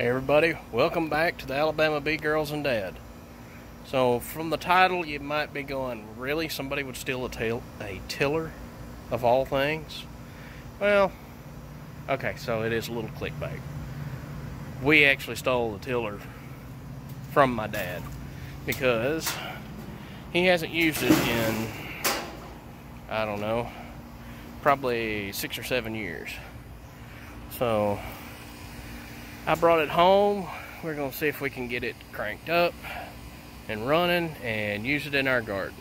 Hey everybody, welcome back to the Alabama Bee Girlz Dad. So from the title you might be going, really? Somebody would steal a tiller of all things? Well, okay, so it is a little clickbait. We actually stole the tiller from my dad because he hasn't used it in, I don't know, probably 6 or 7 years. So I brought it home. We're gonna see if we can get it cranked up and running and use it in our garden.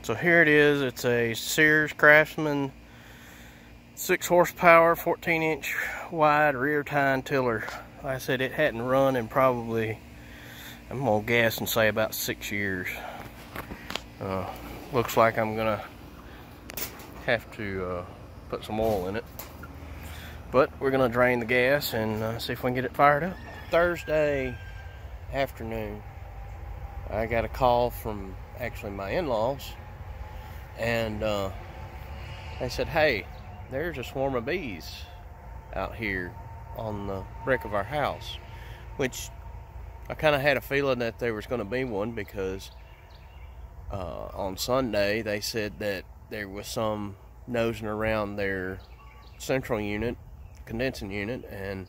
So here it is. It's a Sears Craftsman 6 horsepower, 14-inch wide rear tine tiller. Like I said, it hadn't run in probably, I'm gonna guess and say about 6 years. Looks like I'm gonna have to put some oil in it, but we're gonna drain the gas and see if we can get it fired up. Thursday afternoon, I got a call from actually my in-laws. And they said, hey, there's a swarm of bees out here on the brick of our house, which I kind of had a feeling that there was going to be one because on Sunday they said that there was some nosing around their central unit, condensing unit, and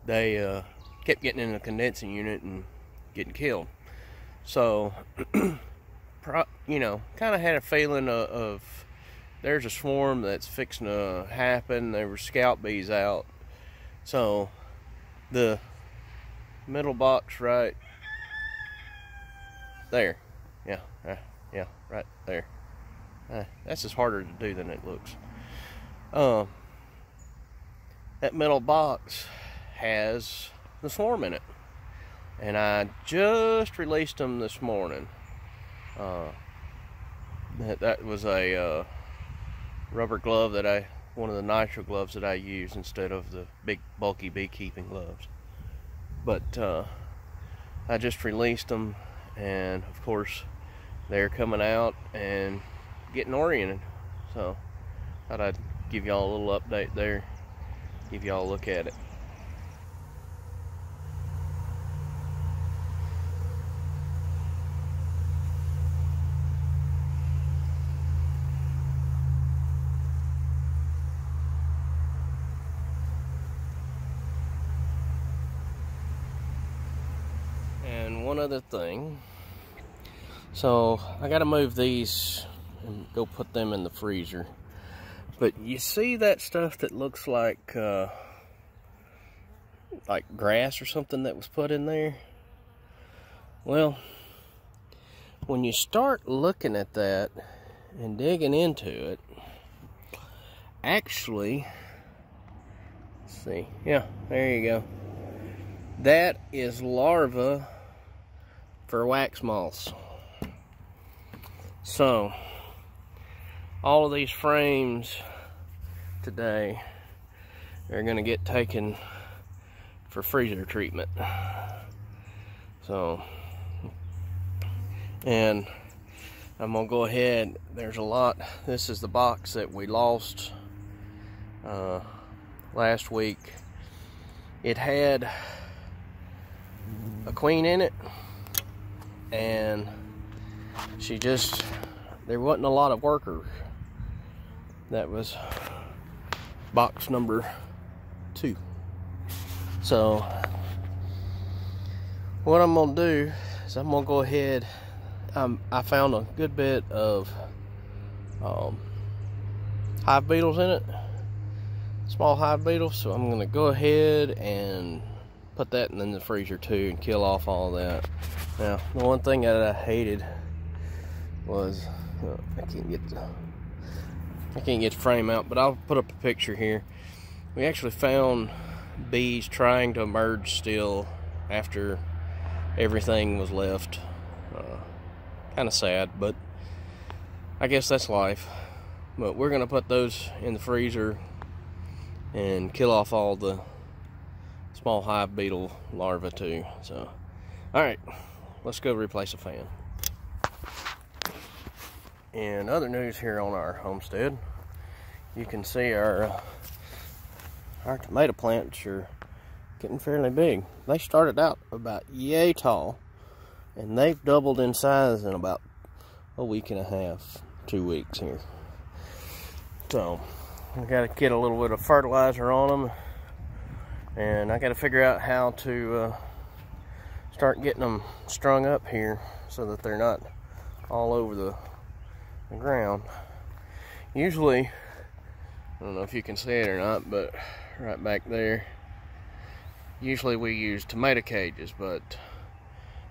they kept getting in the condensing unit and getting killed. So you know, kind of had a feeling of there's a swarm that's fixing to happen. There were scout bees out. So the middle box right there, yeah, right there. That's just harder to do than it looks. That middle box has the swarm in it, and I just released them this morning. That was a rubber glove that one of the nitro gloves that I use instead of the big bulky beekeeping gloves. But I just released them, and of course they're coming out and getting oriented. So thought I'd give y'all a little update there, give y'all a look at it. And one other thing, so I gotta move these and go put them in the freezer. But you see that stuff that looks like grass or something that was put in there? Well, when you start looking at that and digging into it, actually, let's see, yeah, there you go. That is larva for wax moths. So all of these frames today are going to get taken for freezer treatment. So, and I'm going to go ahead, there's a lot. This is the box that we lost last week. It had a queen in it, and there wasn't a lot of workers. That was box number 2. So what I'm gonna do is I'm gonna go ahead I found a good bit of hive beetles in it, small hive beetles, so I'm gonna go ahead and put that in the freezer too and kill off all that. Now, the one thing that I hated was I can't get the frame out, but I'll put up a picture here. We actually found bees trying to emerge still after everything was left. Kind of sad, but I guess that's life. But we're gonna put those in the freezer and kill off all the small hive beetle larvae too. So, all right, let's go replace a fan. In other news here on our homestead, you can see our tomato plants are getting fairly big. They started out about yay tall, and they've doubled in size in about a week and a half, 2 weeks here. So I got to get a little bit of fertilizer on them, and I got to figure out how to start getting them strung up here so that they're not all over the ground. Usually, I don't know if you can see it or not, but right back there, usually we use tomato cages, but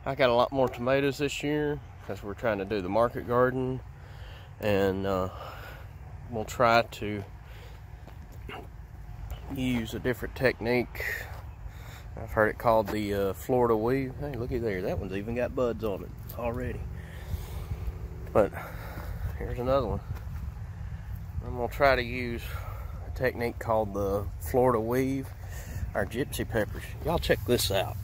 I got a lot more tomatoes this year because we're trying to do the market garden, and we'll try to use a different technique. I've heard it called the Florida weave. Hey, looky there, that one's even got buds on it already. But here's another one. I'm gonna try to use a technique called the Florida weave. Our gypsy peppers, y'all check this out.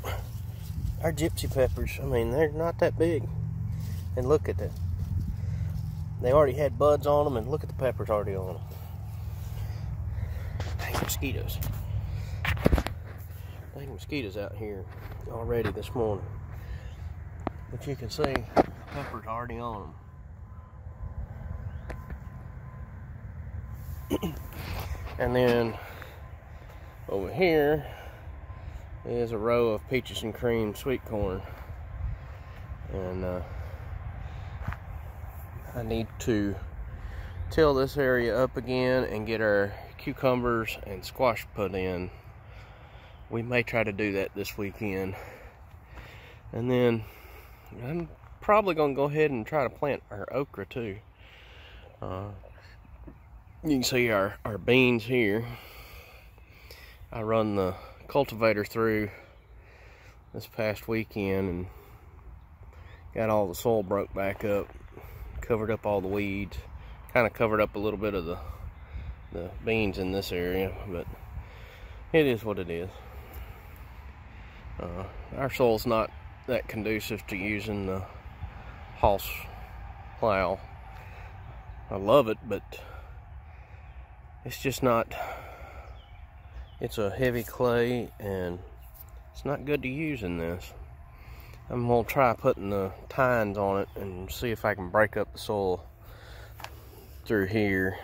Our gypsy peppers, I mean, they're not that big. And look at that. They already had buds on them, and look at the peppers already on them. Dang mosquitoes. Dang mosquitoes out here already this morning. But you can see peppers already on them. And then over here is a row of peaches and cream sweet corn, and I need to till this area up again and get our cucumbers and squash put in. We may try to do that this weekend, and then I'm probably gonna go ahead and try to plant our okra too. You can see our beans here. I run the cultivator through this past weekend and got all the soil broke back up, covered up all the weeds, kind of covered up a little bit of the beans in this area, but it is what it is. Our soil's not that conducive to using the horse plow. I love it, but it's just not, it's a heavy clay and it's not good to use in this. I'm gonna try putting the tines on it and see if I can break up the soil through here.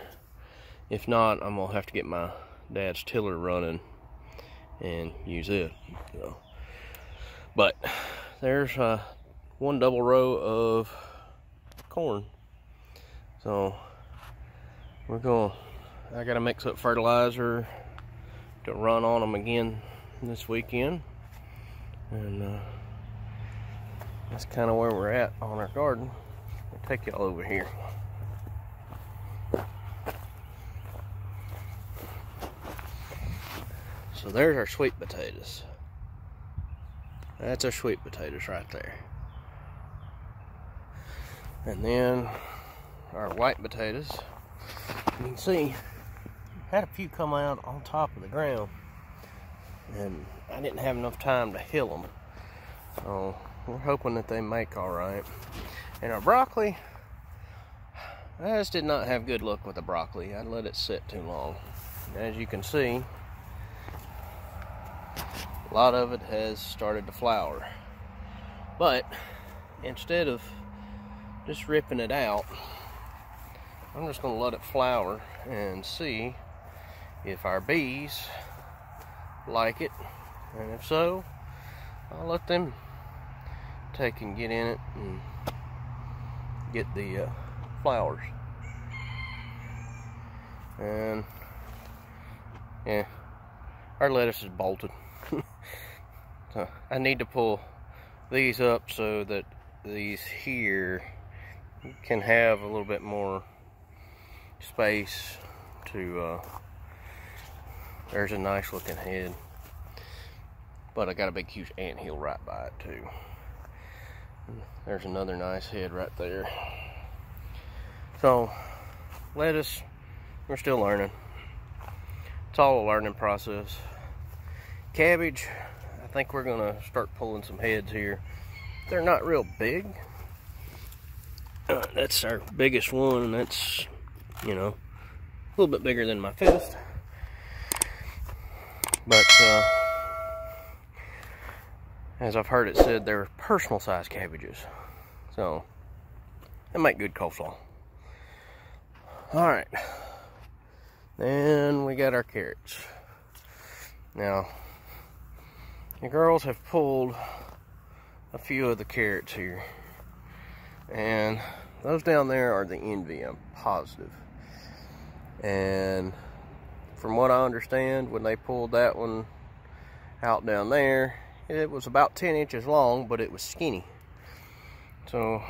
If not, I'm gonna have to get my dad's tiller running and use it. So, but there's one double row of corn. So I gotta mix up fertilizer to run on them again this weekend, and that's kind of where we're at on our garden. I'll take y'all over here. So there's our sweet potatoes. That's our sweet potatoes right there. And then our white potatoes, you can see, had a few come out on top of the ground, and I didn't have enough time to hill them. So we're hoping that they make all right. And our broccoli, I just did not have good luck with the broccoli. I let it sit too long. As you can see, a lot of it has started to flower. But instead of just ripping it out, I'm just going to let it flower and see if our bees like it. And if so, I'll let them take and get in it and get the flowers. And yeah, our lettuce is bolted. So I need to pull these up so that these here can have a little bit more space to there's a nice looking head, but I got a big huge anthill right by it too. There's another nice head right there. So lettuce, we're still learning. It's all a learning process. Cabbage, I think we're gonna start pulling some heads here. They're not real big. That's our biggest one, and that's, you know, a little bit bigger than my fist. But as I've heard it said, they're personal size cabbages, so they make good coleslaw. All right, then we got our carrots. Now, the girls have pulled a few of the carrots here, and those down there are the envy, I'm positive. And from what I understand, when they pulled that one out down there, it was about 10 inches long, but it was skinny. So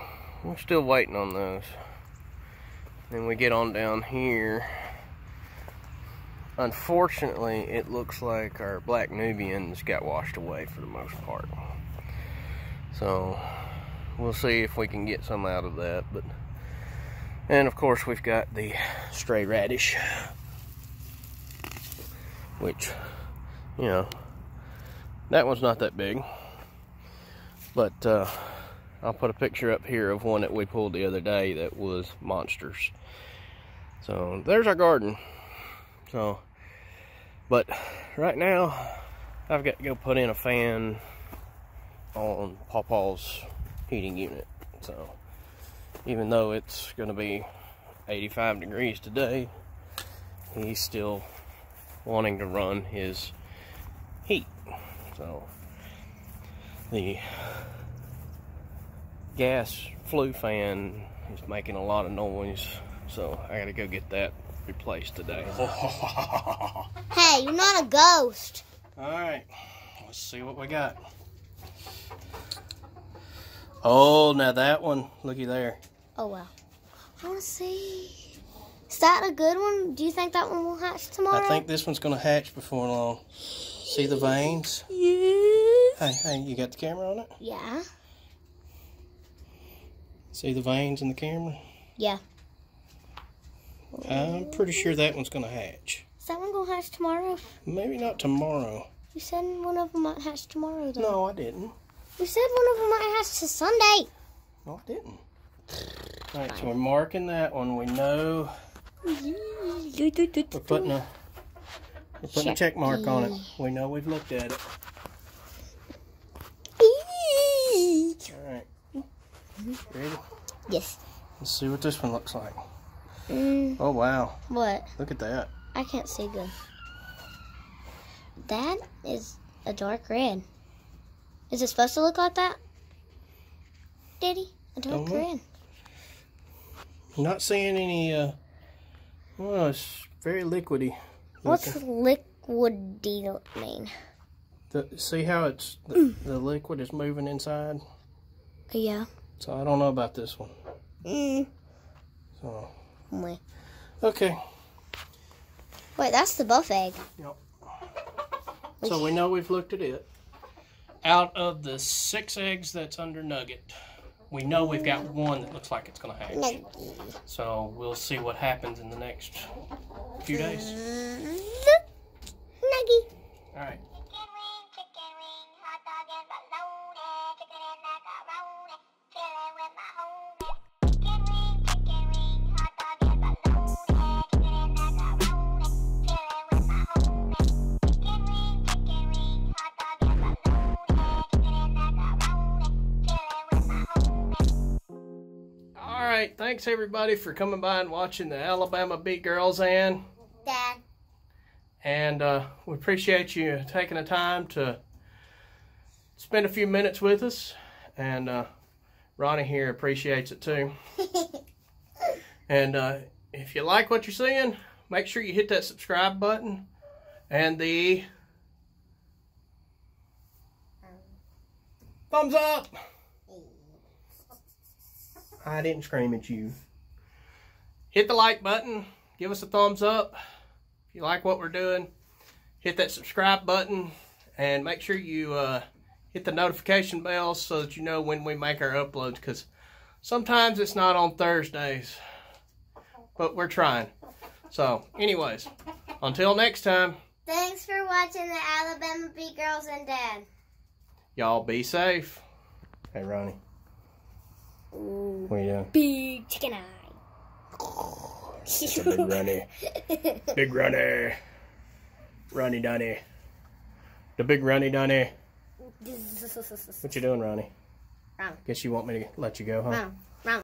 we're still waiting on those. Then we get on down here. Unfortunately, it looks like our black Nubians got washed away for the most part. So we'll see if we can get some out of that. But and of course we've got the stray radish, which, you know, that one's not that big. But I'll put a picture up here of one that we pulled the other day that was monsters. So there's our garden. So, but right now I've got to go put in a fan on Paw-Paw's heating unit. So even though it's going to be 85 degrees today, he's still wanting to run his heat. So the gas flue fan is making a lot of noise, so I gotta go get that replaced today. Hey, you're not a ghost. Alright, let's see what we got. Oh, now that one, looky there. Oh, wow. I want to see. Is that a good one? Do you think that one will hatch tomorrow? I think this one's gonna hatch before long. See the veins? Yes. Hey, you got the camera on it? Yeah. See the veins in the camera? Yeah. I'm pretty sure that one's gonna hatch. Is that one going to hatch tomorrow? Maybe not tomorrow. You said one of them might hatch tomorrow, though. No, I didn't. You said one of them might hatch to Sunday. No, I didn't. Alright, so we're marking that one. We know we're putting a check mark on it. We know we've looked at it. Alright. Ready? Yes. Let's see what this one looks like. Oh, wow. What? Look at that. I can't see good. That is a dark red. Is it supposed to look like that, Daddy? A dark red. I'm not seeing any, well, it's very liquidy. What's liquidy mean? See how it's, the liquid is moving inside? Yeah. So I don't know about this one. So. Okay. Wait, that's the buff egg. Yep. So we know we've looked at it. Out of the 6 eggs that's under Nugget, we know we've got one that looks like it's going to hatch. So we'll see what happens in the next few days. Nuggy. All right. Alright, thanks everybody for coming by and watching the Alabama Bee Girlz Dad. And we appreciate you taking the time to spend a few minutes with us. And Ronnie here appreciates it too. And if you like what you're seeing, make sure you hit that subscribe button and the thumbs up. I didn't scream at you. Hit the like button. Give us a thumbs up. If you like what we're doing, hit that subscribe button and make sure you hit the notification bell so that you know when we make our uploads, because sometimes it's not on Thursdays, but we're trying. So anyways, until next time, Thanks for watching the Alabama Bee Girlz and Dad. y'all be safe. Hey Ronnie, Ooh, what are you doing? big chicken eye. It's a big Ronnie. Big Ronnie. Ronnie Donnie. The big Ronnie Donnie. What you doing, Ronnie? Wrong. Guess you want me to let you go, huh? Wrong.